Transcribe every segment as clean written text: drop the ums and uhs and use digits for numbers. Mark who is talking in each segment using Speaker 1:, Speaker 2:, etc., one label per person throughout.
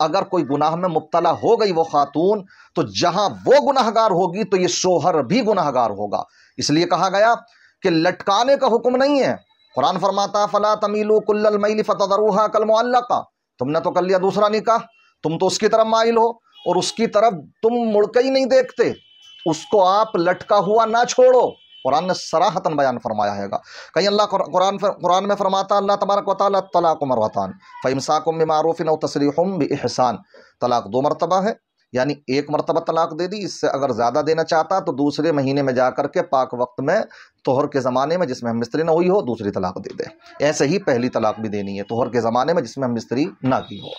Speaker 1: اگر کوئی گناہ میں مبتلا ہو گئی وہ خاتون تو جہاں وہ گناہگار ہوگی تو یہ شوہر بھی گناہگار ہوگا۔ اس لیے کہا گیا کہ لٹکانے کا حکم نہیں ہے۔ قرآن فرماتا فلا تمیلوا کل المیل فتذروها کالمعلقہ، تم نے تو کر لیا دوسرا نکاح، تم تو اس کی طرف مائل ہو اور اس کی طرف تم مڑ کے ہی نہیں دیکھتے، اس کو آپ لٹکا ہوا نہ چھوڑو۔ قرآن نے صراحتاً بیان فرمایا ہے گا۔ کہیں اللہ قرآن میں فرماتا اللہ تبارک و تعالیٰ طلاق مرتان فامساک بمعروف او تسریح باحسان، طلاق 2 مرتبہ ہے، یعنی 1 مرتبہ طلاق دے دی، اس سے اگر زیادہ دینا چاہتا تو دوسرے مہینے میں جا کر کے پاک وقت میں طہر کے زمانے میں جس میں ہم مستری نہ ہوئی ہو دوسری طلاق دے دے۔ ایسے ہی پہلی طلاق بھی دینی ہے طہر کے زمانے میں جس میں ہم مستری نہ کی ہو،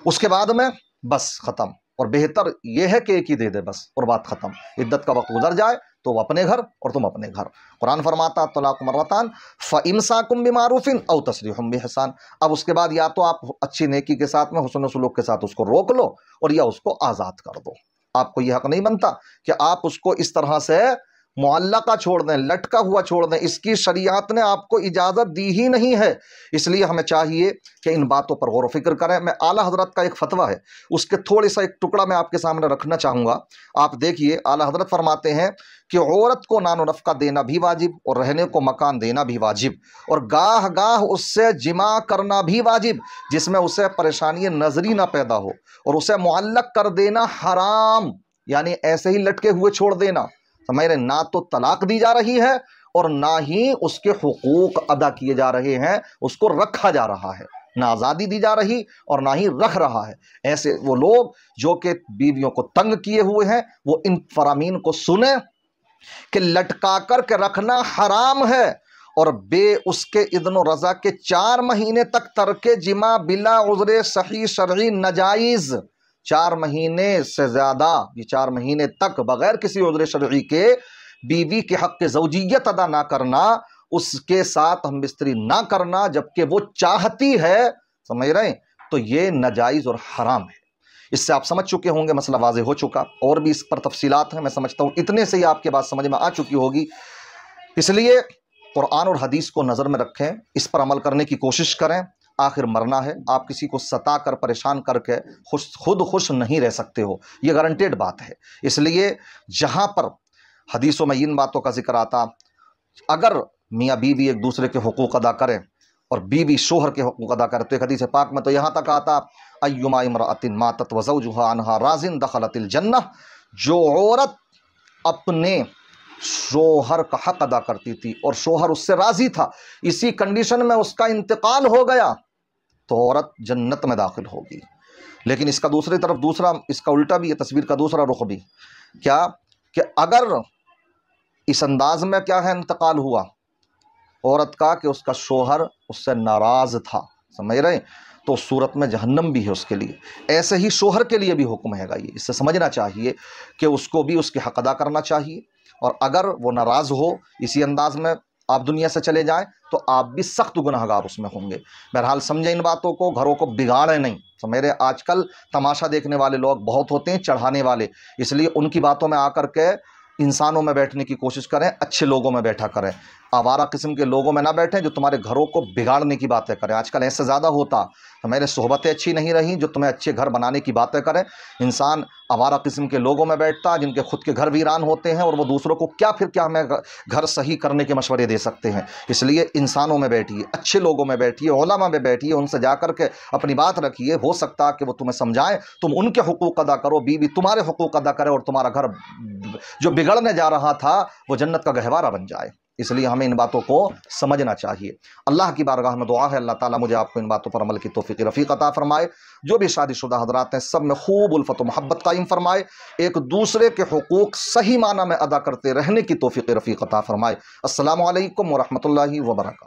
Speaker 1: اس کے بعد میں بس ختم۔ اور بہتر یہ ہے کہ ایک ہی دے دے بس اور بات ختم، عدت کا وقت گزر جائے تو وہ اپنے گھر اور تم اپنے گھر۔ قرآن فرماتا طلاق مرتان فامساکم بمعروف او تسریح باحسان، اب اس کے بعد یا تو آپ اچھی نیکی کے ساتھ میں حسن و سلوک کے ساتھ اس کو روک لو اور یا اس کو آزاد کر دو۔ آپ کو یہ حق نہیں بنتا کہ آپ اس کو اس طرح سے معلقہ چھوڑ دیں، لٹکا ہوا چھوڑ دیں، اس کی شریعت نے آپ کو اجازت دی ہی نہیں ہے۔ اس لیے ہمیں چاہیے کہ ان باتوں پر غور و فکر کریں۔ میں اعلیٰ حضرت کا ایک فتویٰ ہے اس کے تھوڑی سا ایک ٹکڑا میں آپ کے سامنے رکھنا چاہوں گا۔ آپ دیکھیے اعلیٰ حضرت فرماتے ہیں کہ عورت کو نان و نفقہ دینا بھی واجب اور رہنے کو مکان دینا بھی واجب، اور گاہ گاہ اس سے جماع کرنا بھی واجب جس میں اسے پریشانی نظری نہ پیدا ہو، اور اسے معلق کر دینا حرام، یعنی ایسے ہی لٹکے ہوئے چھوڑ دینا۔ سمجھ رہے، نہ تو طلاق دی جا رہی ہے اور نہ ہی اس کے حقوق ادا کیے جا رہے ہیں، اس کو رکھا جا رہا ہے، نہ آزادی دی جا رہی اور نہ ہی رکھ رہا ہے۔ ایسے وہ لوگ جو کہ بیویوں کو تنگ کیے ہوئے ہیں وہ ان فرامین کو سنیں کہ لٹکا کر کے رکھنا حرام ہے، اور بے اس کے اذن و رضا کے 4 مہینے تک ترک جماع بلا عذر صحیح شرعی ناجائز۔ 4 مہینے سے زیادہ، یہ 4 مہینے تک بغیر کسی عذر شرعی کے بیوی کے حق زوجیت ادا نہ کرنا، اس کے ساتھ ہم بستری نہ کرنا جبکہ وہ چاہتی ہے، سمجھ رہے ہیں، تو یہ ناجائز اور حرام ہے۔ اس سے آپ سمجھ چکے ہوں گے، مسئلہ واضح ہو چکا، اور بھی اس پر تفصیلات ہیں، میں سمجھتا ہوں اتنے سے ہی آپ کے بات سمجھ میں آ چکی ہوگی۔ اس لیے قرآن اور حدیث کو نظر میں رکھیں، اس پر عمل کرنے کی کوشش کریں۔ آخر مرنا ہے، آپ کسی کو ستا کر پریشان کر کے خود خوش نہیں رہ سکتے ہو، یہ گارنٹیڈ بات ہے۔ اس لیے جہاں پر حدیثوں میں ان باتوں کا ذکر آتا، اگر میاں بیوی ایک دوسرے کے حقوق ادا کریں اور بیوی شوہر کے حقوق ادا کرے، تو ایک حدیث پاک میں تو یہاں تک آتا ایما امرأۃ ماتت وزوجها عنها راض دخلت الجنہ، جو عورت اپنے شوہر کا حق ادا کرتی تھی اور شوہر اس سے راضی تھا، اسی کنڈیشن میں اس کا انتقال ہو گیا تو عورت جنت میں داخل ہوگی۔ لیکن اس کا دوسری طرف اس کا الٹا بھی ہے، تصویر کا دوسرا رخ بھی کیا کہ اگر اس انداز میں کیا ہے انتقال ہوا عورت کا کہ اس کا شوہر اس سے ناراض تھا، سمجھ رہے ہیں، تو اس صورت میں جہنم بھی ہے اس کے لیے۔ ایسے ہی شوہر کے لیے بھی حکم ہے گا، یہ اس سے سمجھنا چاہیے کہ اس کو بھی اس کے حق ادا کرنا چاہیے، اور اگر وہ ناراض ہو اسی انداز میں آپ دنیا سے چلے جائیں تو آپ بھی سخت گناہگار اس میں ہوں گے۔ بہرحال سمجھیں ان باتوں کو، گھروں کو بگاڑیں نہیں۔ میرے آج کل تماشا دیکھنے والے لوگ بہت ہوتے ہیں، چڑھانے والے، اس لیے ان کی باتوں میں آ کر کے انسانوں میں بیٹھنے کی کوشش کریں، اچھے لوگوں میں بیٹھا کریں، آوارہ قسم کے لوگوں میں نہ بیٹھیں جو تمہارے گھروں کو بگاڑنے کی باتیں کریں۔ آج کل ایسے زیادہ ہوتا، میرے صحبتیں اچھی نہیں رہیں جو تمہیں اچھے گھر بنانے کی باتیں کریں۔ انسان آوارہ قسم کے لوگوں میں بیٹھتا جن کے خود کے گھر ویران ہوتے ہیں، اور وہ دوسروں کو کیا ہمیں گھر صحیح کرنے کے مشورے دے سکتے ہیں۔ اس لیے انسانوں میں بیٹھیے، اچھے لوگوں میں بیٹھیے، علماء میں بیٹھیے، ان سے جا کر کے اپنی بات رکھیے، ہو سکتا کہ وہ تمہیں سمجھائیں، تم ان کے حقوق ادا کرو، بیوی تمہارے حقوق ادا کرے، اور تمہارا گھر جو بگڑنے جا رہا تھا وہ جنت کا گہوارہ بن جائے۔ اس لیے ہمیں ان باتوں کو سمجھنا چاہیے۔ اللہ کی بارگاہ میں دعا ہے اللہ تعالیٰ مجھے آپ کو ان باتوں پر عمل کی توفیق رفیق عطا فرمائے۔ جو بھی شادی شدہ حضرات ہیں سب میں خوب الفت و محبت قائم فرمائے، ایک دوسرے کے حقوق صحیح معنی میں ادا کرتے رہنے کی توفیق رفیق عطا فرمائے۔ السلام علیکم ورحمۃ اللہ وبرکاتہ۔